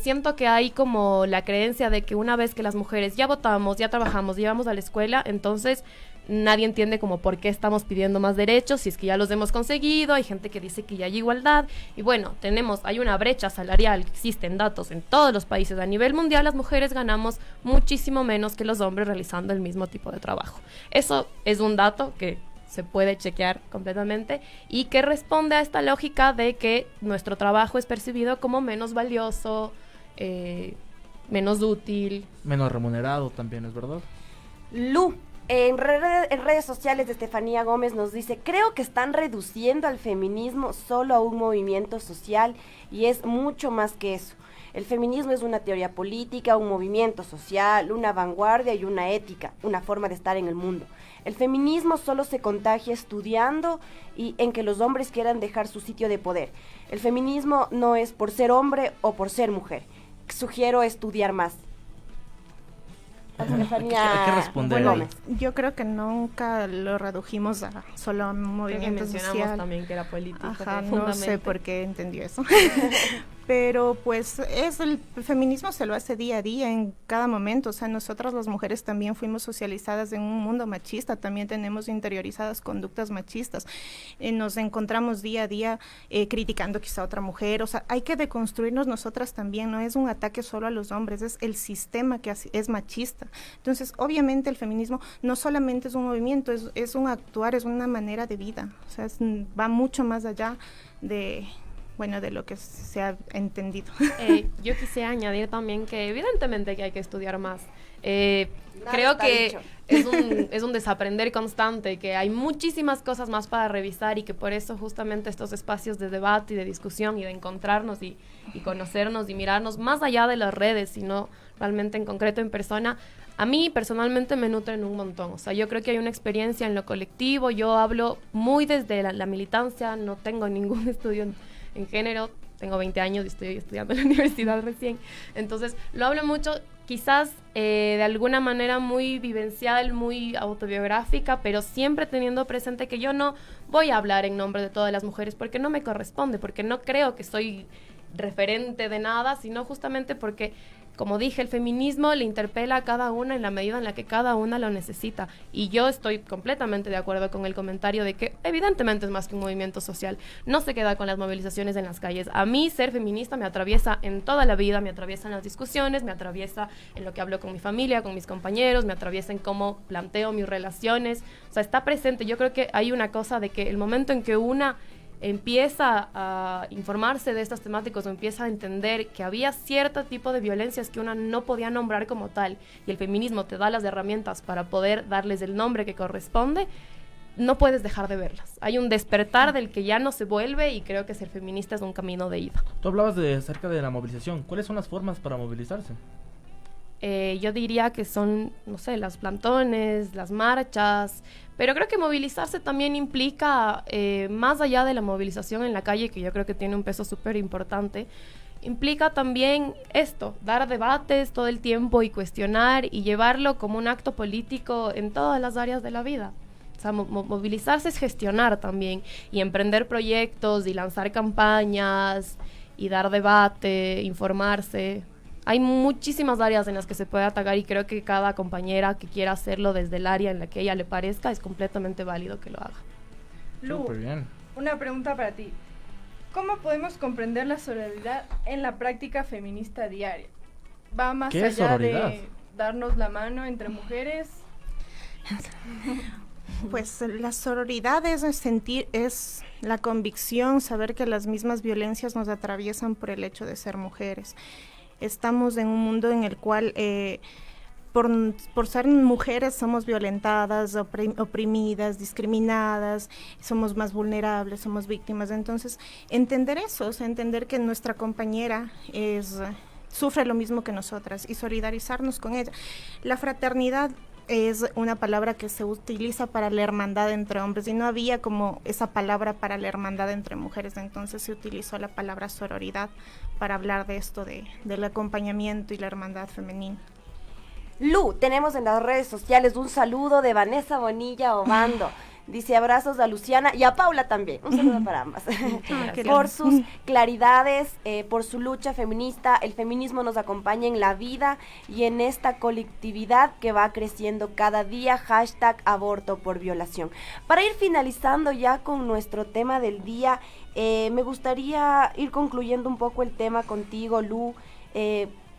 [SPEAKER 8] siento que hay como la creencia de que una vez que las mujeres ya votamos, ya trabajamos, ya vamos a la escuela, entonces nadie entiende como por qué estamos pidiendo más derechos, si es que ya los hemos conseguido. Hay gente que dice que ya hay igualdad y bueno, hay una brecha salarial, existen datos en todos los países a nivel mundial, las mujeres ganamos muchísimo menos que los hombres realizando el mismo tipo de trabajo. Eso es un dato que se puede chequear completamente y que responde a esta lógica de que nuestro trabajo es percibido como menos valioso, menos útil,
[SPEAKER 3] menos remunerado también, ¿es verdad?
[SPEAKER 1] Lu, en redes sociales de Estefanía Gómez nos dice: creo que están reduciendo al feminismo solo a un movimiento social y es mucho más que eso. El feminismo es una teoría política, un movimiento social, una vanguardia y una ética, una forma de estar en el mundo. El feminismo solo se contagia estudiando y en que los hombres quieran dejar su sitio de poder. El feminismo no es por ser hombre o por ser mujer. Sugiero estudiar más.
[SPEAKER 3] ¿Qué responder?
[SPEAKER 9] Bueno, yo creo que nunca lo redujimos a solo un movimiento
[SPEAKER 8] mencionamos
[SPEAKER 9] social.
[SPEAKER 8] También que era político.
[SPEAKER 9] Ajá, no sé por qué entendió eso. pero pues el feminismo se lo hace día a día, en cada momento. O sea, nosotras las mujeres también fuimos socializadas en un mundo machista, también tenemos interiorizadas conductas machistas, nos encontramos día a día criticando quizá a otra mujer. O sea, hay que deconstruirnos nosotras también, no es un ataque solo a los hombres, es el sistema que es machista. Entonces, obviamente el feminismo no solamente es un movimiento, es un actuar, es una manera de vida. O sea, va mucho más allá de lo que se ha entendido.
[SPEAKER 8] Yo quisiera añadir también que evidentemente que hay que estudiar más. Creo que es un desaprender constante, que hay muchísimas cosas más para revisar y que por eso justamente estos espacios de debate y de discusión y de encontrarnos y conocernos y mirarnos más allá de las redes, sino realmente en concreto en persona, a mí personalmente me nutren un montón. O sea, yo creo que hay una experiencia en lo colectivo, yo hablo muy desde la militancia, no tengo ningún estudio en género, tengo 20 años y estoy estudiando en la universidad recién, entonces lo hablo mucho, quizás de alguna manera muy vivencial, muy autobiográfica, pero siempre teniendo presente que yo no voy a hablar en nombre de todas las mujeres porque no me corresponde, porque no creo que soy referente de nada, sino justamente porque, como dije, el feminismo le interpela a cada una en la medida en la que cada una lo necesita. Y yo estoy completamente de acuerdo con el comentario de que evidentemente es más que un movimiento social. No se queda con las movilizaciones en las calles. A mí ser feminista me atraviesa en toda la vida, me atraviesa en las discusiones, me atraviesa en lo que hablo con mi familia, con mis compañeros, me atraviesa en cómo planteo mis relaciones. O sea, está presente. Yo creo que hay una cosa de que el momento en que una empieza a informarse de estas temáticas o empieza a entender que había cierto tipo de violencias que una no podía nombrar como tal y el feminismo te da las herramientas para poder darles el nombre que corresponde, no puedes dejar de verlas. Hay un despertar del que ya no se vuelve y creo que ser feminista es un camino de ida.
[SPEAKER 3] Tú hablabas acerca de la movilización. ¿Cuáles son las formas para movilizarse?
[SPEAKER 8] Yo diría que son, no sé, las plantones, las marchas, pero creo que movilizarse también implica, más allá de la movilización en la calle, que yo creo que tiene un peso súper importante, implica también esto, dar debates todo el tiempo y cuestionar y llevarlo como un acto político en todas las áreas de la vida. O sea, movilizarse es gestionar también y emprender proyectos y lanzar campañas y dar debate, informarse. Hay muchísimas áreas en las que se puede atacar y creo que cada compañera que quiera hacerlo desde el área en la que ella le parezca es completamente válido que lo haga.
[SPEAKER 2] Lu, una pregunta para ti. ¿Cómo podemos comprender la sororidad en la práctica feminista diaria? ¿Va más allá de darnos la mano entre mujeres?
[SPEAKER 9] Pues la sororidad es la convicción, saber que las mismas violencias nos atraviesan por el hecho de ser mujeres. Estamos en un mundo en el cual por ser mujeres somos violentadas, oprimidas, discriminadas, somos más vulnerables, somos víctimas. Entonces, entender eso, o sea, entender que nuestra compañera sufre lo mismo que nosotras y solidarizarnos con ella. La fraternidad es una palabra que se utiliza para la hermandad entre hombres y no había como esa palabra para la hermandad entre mujeres, entonces se utilizó la palabra sororidad para hablar de esto, del acompañamiento y la hermandad femenina.
[SPEAKER 1] Lu, tenemos en las redes sociales un saludo de Vanessa Bonilla Obando. Dice abrazos a Luciana y a Paula también. Un saludo para ambas. Por sus claridades, por su lucha feminista. El feminismo nos acompaña en la vida y en esta colectividad que va creciendo cada día. #aborto por violación. Para ir finalizando ya con nuestro tema del día, me gustaría ir concluyendo un poco el tema contigo, Lu.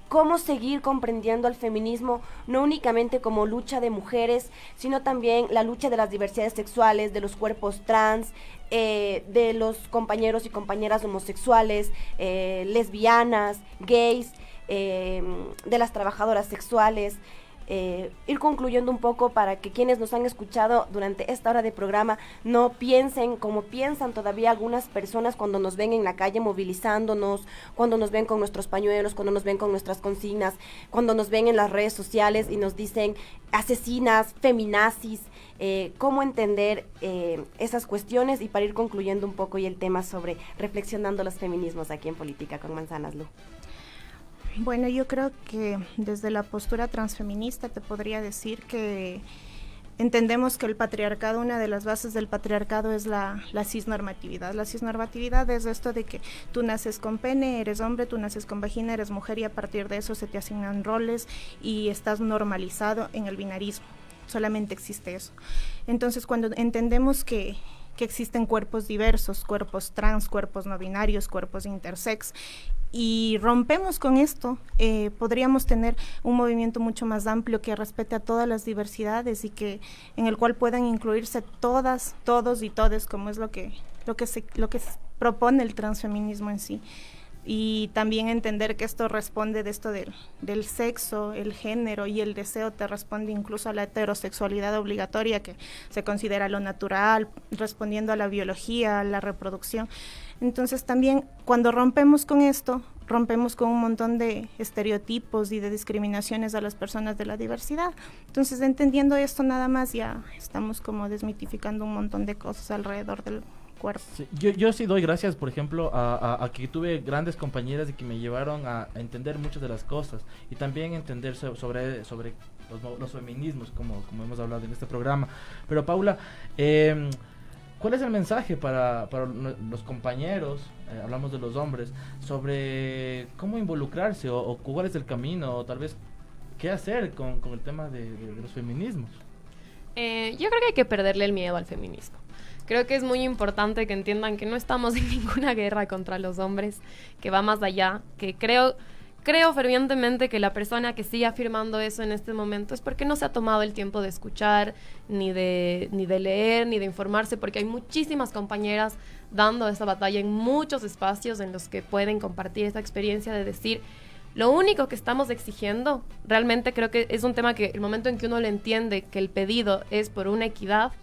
[SPEAKER 1] Cómo seguir comprendiendo al feminismo no únicamente como lucha de mujeres, sino también la lucha de las diversidades sexuales, de los cuerpos trans, de los compañeros y compañeras homosexuales, lesbianas, gays, de las trabajadoras sexuales. Ir concluyendo un poco para que quienes nos han escuchado durante esta hora de programa no piensen como piensan todavía algunas personas cuando nos ven en la calle movilizándonos, cuando nos ven con nuestros pañuelos, cuando nos ven con nuestras consignas, cuando nos ven en las redes sociales y nos dicen asesinas, feminazis. Cómo entender esas cuestiones y para ir concluyendo un poco y el tema sobre reflexionando los feminismos aquí en Política con Manzanas, Lu.
[SPEAKER 9] Bueno, yo creo que desde la postura transfeminista te podría decir que entendemos que el patriarcado, una de las bases del patriarcado es la cisnormatividad. La cisnormatividad es esto de que tú naces con pene, eres hombre, tú naces con vagina, eres mujer, y a partir de eso se te asignan roles y estás normalizado en el binarismo. Solamente existe eso. Entonces, cuando entendemos que existen cuerpos diversos, cuerpos trans, cuerpos no binarios, cuerpos intersex, y rompemos con esto, podríamos tener un movimiento mucho más amplio que respete a todas las diversidades y que en el cual puedan incluirse todas, todos y todes, como es lo que propone el transfeminismo en sí. Y también entender que esto responde de esto del sexo, el género y el deseo, te responde incluso a la heterosexualidad obligatoria, que se considera lo natural, respondiendo a la biología, a la reproducción. Entonces también cuando rompemos con esto, rompemos con un montón de estereotipos y de discriminaciones a las personas de la diversidad. Entonces, entendiendo esto nada más, ya estamos como desmitificando un montón de cosas alrededor del cuerpo.
[SPEAKER 3] Sí, yo sí doy gracias, por ejemplo, a que tuve grandes compañeras y que me llevaron a entender muchas de las cosas y también entender sobre los feminismos, como hemos hablado en este programa. Pero Paula, ¿cuál es el mensaje para los compañeros, hablamos de los hombres, sobre cómo involucrarse o cuál es el camino, o tal vez qué hacer con el tema de los feminismos?
[SPEAKER 8] Yo creo que hay que perderle el miedo al feminismo. Creo que es muy importante que entiendan que no estamos en ninguna guerra contra los hombres, que va más allá, que creo fervientemente que la persona que sigue afirmando eso en este momento es porque no se ha tomado el tiempo de escuchar, ni de leer, ni de informarse, porque hay muchísimas compañeras dando esa batalla en muchos espacios en los que pueden compartir esa experiencia de decir, lo único que estamos exigiendo, realmente creo que es un tema que el momento en que uno le entiende que el pedido es por una equidad,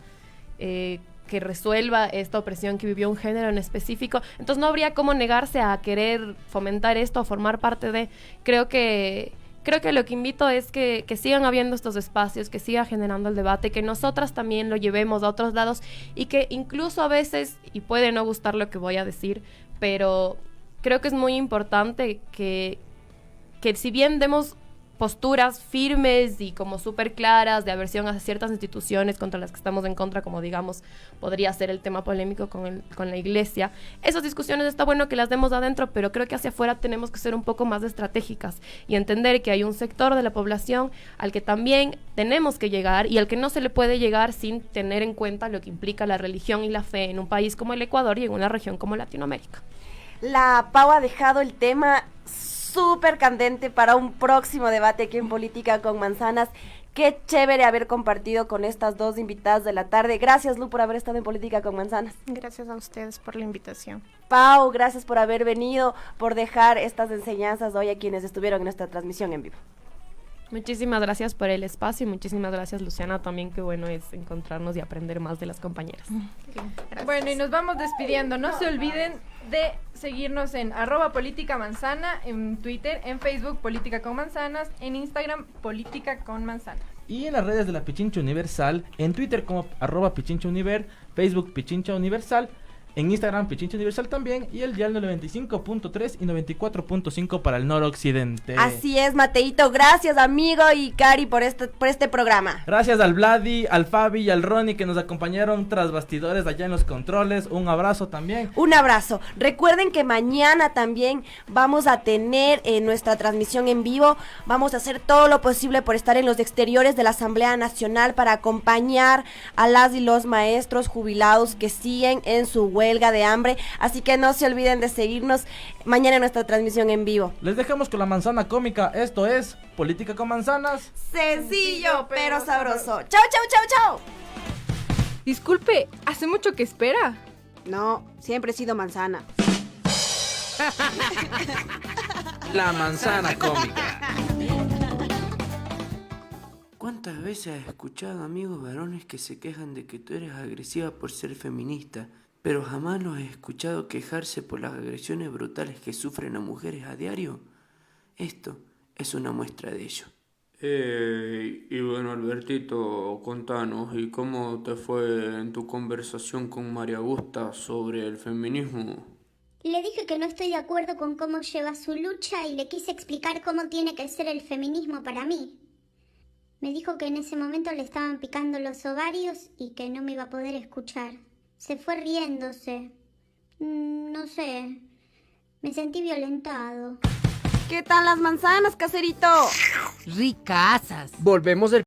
[SPEAKER 8] que resuelva esta opresión que vivió un género en específico, entonces no habría cómo negarse a querer fomentar esto, a formar parte de. Creo que lo que invito es que sigan habiendo estos espacios, que siga generando el debate, que nosotras también lo llevemos a otros lados y que incluso a veces, y puede no gustar lo que voy a decir, pero creo que es muy importante que si bien demos posturas firmes y como súper claras de aversión a ciertas instituciones contra las que estamos en contra, como digamos podría ser el tema polémico con la iglesia, esas discusiones está bueno que las demos adentro, pero creo que hacia afuera tenemos que ser un poco más estratégicas y entender que hay un sector de la población al que también tenemos que llegar y al que no se le puede llegar sin tener en cuenta lo que implica la religión y la fe en un país como el Ecuador y en una región como Latinoamérica.
[SPEAKER 1] La Pau ha dejado el tema súper candente para un próximo debate aquí en Política con Manzanas. Qué chévere haber compartido con estas dos invitadas de la tarde. Gracias, Lu, por haber estado en Política con Manzanas.
[SPEAKER 9] Gracias a ustedes por la invitación.
[SPEAKER 1] Pau, gracias por haber venido, por dejar estas enseñanzas hoy a quienes estuvieron en esta transmisión en vivo.
[SPEAKER 8] Muchísimas gracias por el espacio y muchísimas gracias, Luciana, también qué bueno es encontrarnos y aprender más de las compañeras.
[SPEAKER 2] Bueno, y nos vamos despidiendo. No se olviden de seguirnos en @políticamanzana, en Twitter, en Facebook Política con Manzanas, en Instagram Política con Manzanas.
[SPEAKER 3] Y en las redes de la Pichincha Universal, en Twitter como @PichinchaUniver, Facebook Pichincha Universal, en Instagram Pichincha Universal también, y el dial 95.3 y 94.5 para el noroccidente.
[SPEAKER 1] Así es, Mateito, gracias amigo y Cari por este programa.
[SPEAKER 3] Gracias al Vladi, al Fabi y al Ronnie que nos acompañaron tras bastidores allá en los controles. Un abrazo también.
[SPEAKER 1] Un abrazo. Recuerden que mañana también vamos a tener nuestra transmisión en vivo. Vamos a hacer todo lo posible por estar en los exteriores de la Asamblea Nacional para acompañar a las y los maestros jubilados que siguen en su huelga de hambre, así que no se olviden de seguirnos mañana en nuestra transmisión en vivo.
[SPEAKER 3] Les dejamos con la manzana cómica, esto es Política con Manzanas.
[SPEAKER 1] Sencillo pero sabroso. Chau, chau, chau, chau.
[SPEAKER 2] Disculpe, ¿hace mucho que espera?
[SPEAKER 1] No, siempre he sido manzana.
[SPEAKER 10] La manzana cómica.
[SPEAKER 12] ¿Cuántas veces has escuchado amigos varones que se quejan de que tú eres agresiva por ser feminista? Pero jamás los he escuchado quejarse por las agresiones brutales que sufren a mujeres a diario. Esto es una muestra de ello.
[SPEAKER 13] Y bueno, Albertito, contanos, ¿y cómo te fue en tu conversación con María Augusta sobre el feminismo?
[SPEAKER 14] Le dije que no estoy de acuerdo con cómo lleva su lucha y le quise explicar cómo tiene que ser el feminismo para mí. Me dijo que en ese momento le estaban picando los ovarios y que no me iba a poder escuchar. Se fue riéndose. No sé. Me sentí violentado.
[SPEAKER 1] ¿Qué tal las manzanas, caserito?
[SPEAKER 15] Ricasas.
[SPEAKER 6] Volvemos del